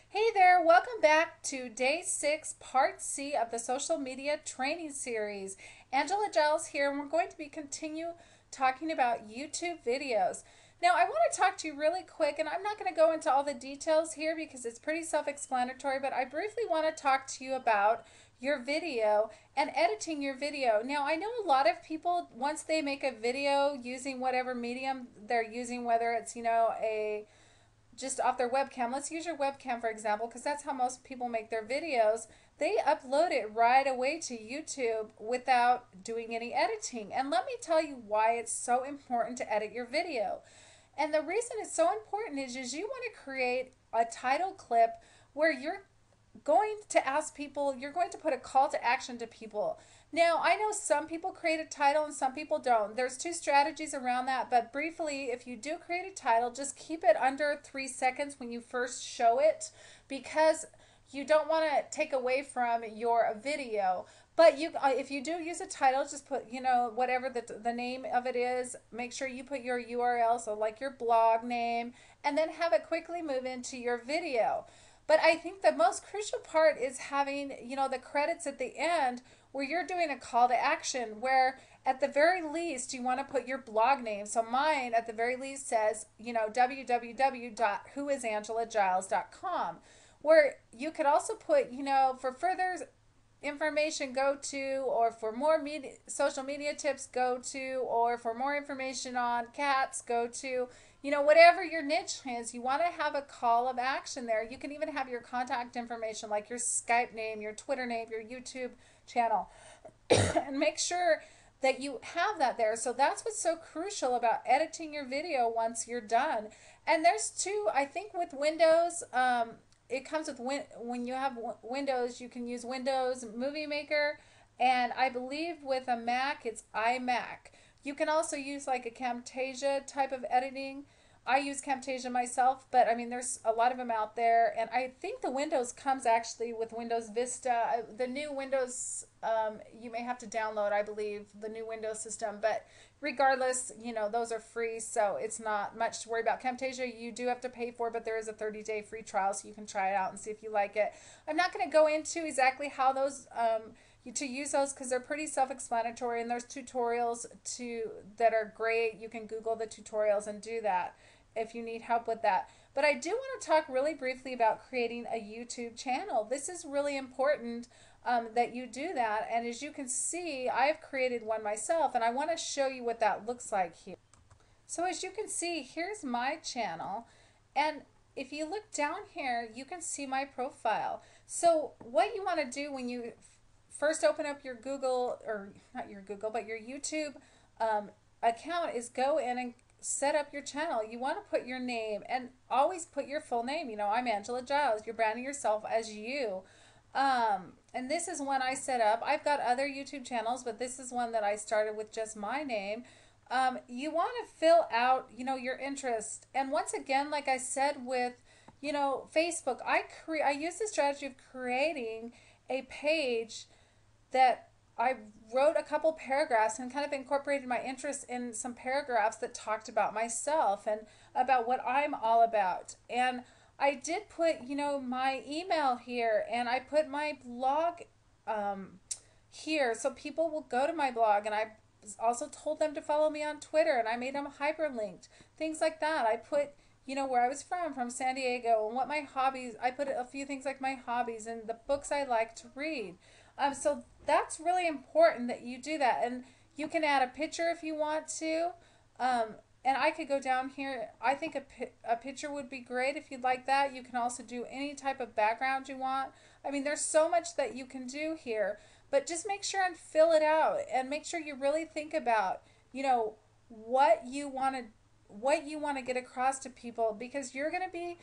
Hey there, welcome back to day 6, part C of the social media training series. Angela Giles here, and we're going to be continue talking about YouTube videos. Now, I want to talk to you really quick, and I'm not going to go into all the details here because it's pretty self-explanatory, but I briefly want to talk to you about your video and editing your video. Now, I know a lot of people, once they make a video using whatever medium they're using, whether it's, a just off their webcam. Let's use your webcam for example, because that's how most people make their videos. They upload it right away to YouTube without doing any editing. And let me tell you why it's so important to edit your video. And the reason it's so important is you want to create a title clip where you're going to ask people, you're going to put a call to action to people. Now, I know some people create a title and some people don't. There's two strategies around that, but briefly, if you do create a title, just keep it under 3 seconds when you first show it because you don't want to take away from your video. But if you do use a title, just put, whatever the name of it is. Make sure you put your URL, so like your blog name, and then have it quickly move into your video. But I think the most crucial part is having, the credits at the end where you're doing a call to action where at the very least you want to put your blog name. So mine at the very least says, www.whoisangelagiles.com, where you could also put, for further information go to, or for more social media tips go to, or for more information on cats go to, whatever your niche is. You want to have a call of action there. You can even have your contact information like your Skype name, your Twitter name, your YouTube channel and make sure that you have that there. So that's what's so crucial about editing your video once you're done. And there's two, I think with Windows, it comes with when you have Windows, you can use Windows Movie Maker, and I believe with a Mac it's iMac. You can also use like a Camtasia type of editing. I use Camtasia myself, but I mean there's a lot of them out there, and I think the Windows comes actually with Windows Vista. The new Windows, you may have to download, I believe, the new Windows system, but regardless, those are free, so it's not much to worry about. Camtasia you do have to pay for, but there is a 30-day free trial, so you can try it out and see if you like it. I'm not going to go into exactly how those to use those because they're pretty self-explanatory, and there's tutorials that are great. You can Google the tutorials and do that if you need help with that. But I do want to talk really briefly about creating a YouTube channel. This is really important that you do that. And as you can see, I've created one myself, and I want to show you what that looks like here. So as you can see, here's my channel. And if you look down here, you can see my profile. So what you want to do when you first open up your Google, or not your Google, but your YouTube account is go in and set up your channel. You want to put your name and always put your full name. I'm Angela Giles. You're branding yourself as you. And this is one I set up. I've got other YouTube channels, but this is one that I started with just my name. You want to fill out, your interest. And once again, like I said with, Facebook, I use the strategy of creating a page that I wrote a couple paragraphs and kind of incorporated my interest in some paragraphs that talked about myself and about what I'm all about. And I did put, my email here, and I put my blog here, so people will go to my blog. And I also told them to follow me on Twitter, and I made them hyperlinked, things like that. I put, where I was from San Diego, and what my hobbies, I put a few things like my hobbies and the books I like to read. So that's really important that you do that. And you can add a picture if you want to. And I could go down here. I think a picture would be great if you'd like that. You can also do any type of background you want. I mean, there's so much that you can do here. But just make sure and fill it out, and make sure you really think about, what you want to get across to people, because you're going to be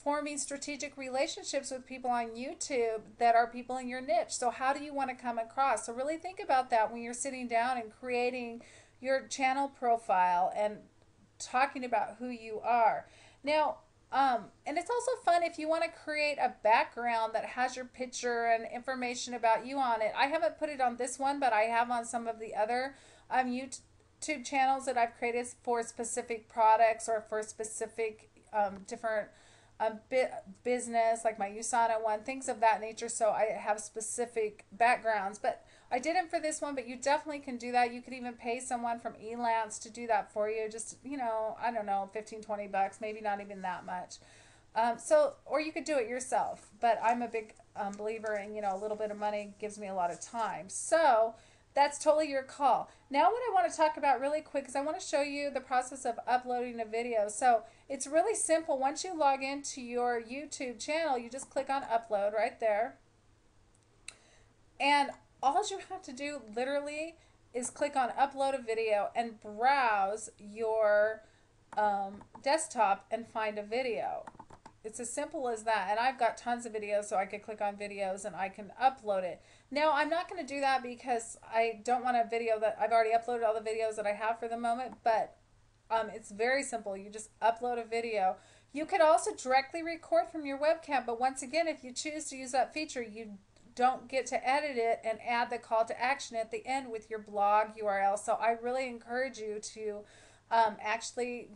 forming strategic relationships with people on YouTube that are people in your niche. So how do you want to come across? So really think about that when you're sitting down and creating your channel profile and talking about who you are. Now, and it's also fun if you want to create a background that has your picture and information about you on it. I haven't put it on this one, but I have on some of the other YouTube channels that I've created for specific products or for specific different business, like my USANA one, things of that nature. So I have specific backgrounds, but I didn't for this one, but you definitely can do that. You could even pay someone from Elance to do that for you. Just, I don't know, 15, $20, maybe not even that much. Or you could do it yourself, but I'm a big believer in, a little bit of money gives me a lot of time. So that's totally your call. Now what I want to talk about really quick is I want to show you the process of uploading a video. So it's really simple. Once you log into your YouTube channel, you just click on upload right there. And all you have to do literally is click on upload a video and browse your desktop and find a video. It's as simple as that. And I've got tons of videos, so I can click on videos and I can upload it. Now, I'm not going to do that because I don't want a video that I've already uploaded all the videos that I have for the moment, but it's very simple. You just upload a video. You could also directly record from your webcam, but once again, if you choose to use that feature, you don't get to edit it and add the call to action at the end with your blog URL. So I really encourage you to actually,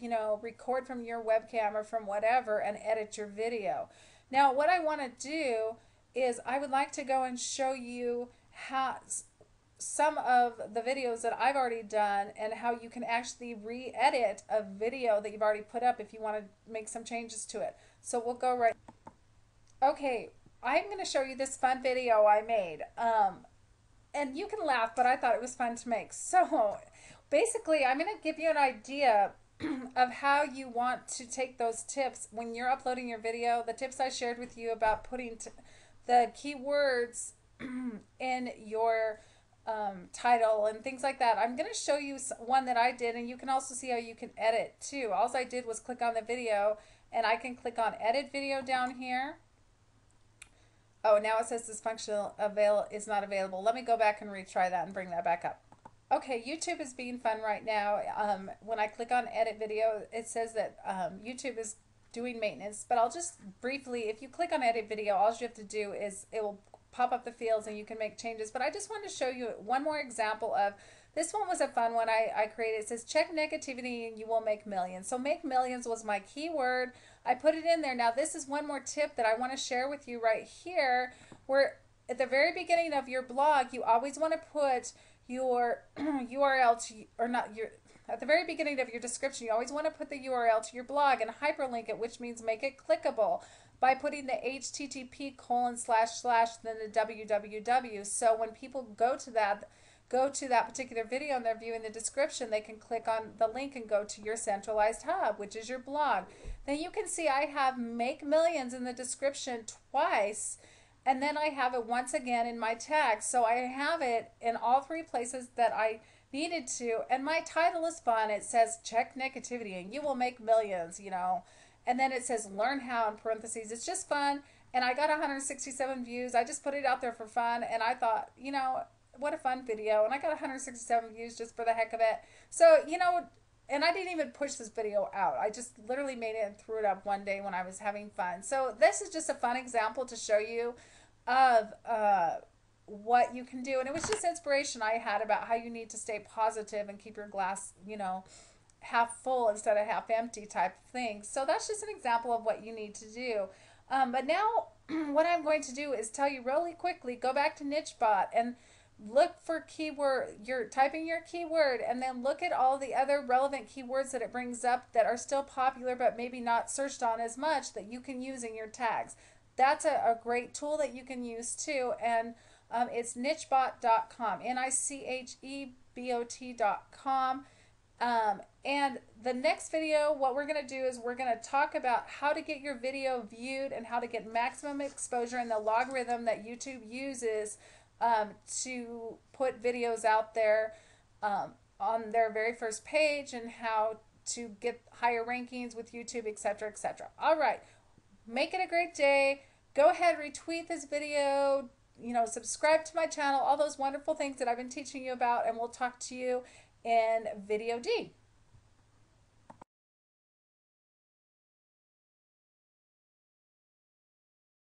record from your webcam or from whatever and edit your video. Now, what I want to do is I would like to go and show you how some of the videos that I've already done and how you can actually re-edit a video that you've already put up if you want to make some changes to it. So we'll go right. Okay, I'm going to show you this fun video I made. And you can laugh, but I thought it was fun to make. So basically, I'm going to give you an idea of how you want to take those tips when you're uploading your video. The tips I shared with you about putting the keywords in your title and things like that. I'm going to show you one that I did, and you can also see how you can edit too. All I did was click on the video, and I can click on edit video down here. Oh, now it says this function is not available. Let me go back and retry that and bring that back up. Okay, YouTube is being fun right now. When I click on edit video, it says that YouTube is doing maintenance, but I'll just briefly, if you click on edit video, all you have to do is it will pop up the fields and you can make changes. But I just wanted to show you one more example of, this one was a fun one I created. It says check negativity and you will make millions. So make millions was my keyword. I put it in there. Now this is one more tip that I want to share with you right here, where at the very beginning of your blog, you always want to put your URL to, or not your, at the very beginning of your description, you always want to put the URL to your blog and hyperlink it, which means make it clickable by putting the HTTP:// then the www. So when people go to that particular video and they're viewing the description, they can click on the link and go to your centralized hub, which is your blog. Then you can see I have make millions in the description twice, and then I have it once again in my tags. So I have it in all three places that I needed to, and my title is fun. It says check negativity and you will make millions, and then it says learn how in parentheses. It's just fun, and I got 167 views. I just put it out there for fun, and I thought, what a fun video, and I got 167 views just for the heck of it. So, and I didn't even push this video out. I just literally made it and threw it up one day when I was having fun. So this is just a fun example to show you of what you can do. And it was just inspiration I had about how you need to stay positive and keep your glass, half full instead of half empty type of thing. So that's just an example of what you need to do. But now what I'm going to do is tell you really quickly, go back to NicheBot and look for keyword. You're typing your keyword and then look at all the other relevant keywords that it brings up that are still popular but maybe not searched on as much that you can use in your tags. That's a great tool that you can use too, and it's nichebot.com, nichebot.com. And the next video, what we're going to do is we're going to talk about how to get your video viewed and how to get maximum exposure in the logarithm that YouTube uses to put videos out there on their very first page, and how to get higher rankings with YouTube, etc., etc. All right. Make it a great day. Go ahead, retweet this video, subscribe to my channel, all those wonderful things that I've been teaching you about, and we'll talk to you in video D.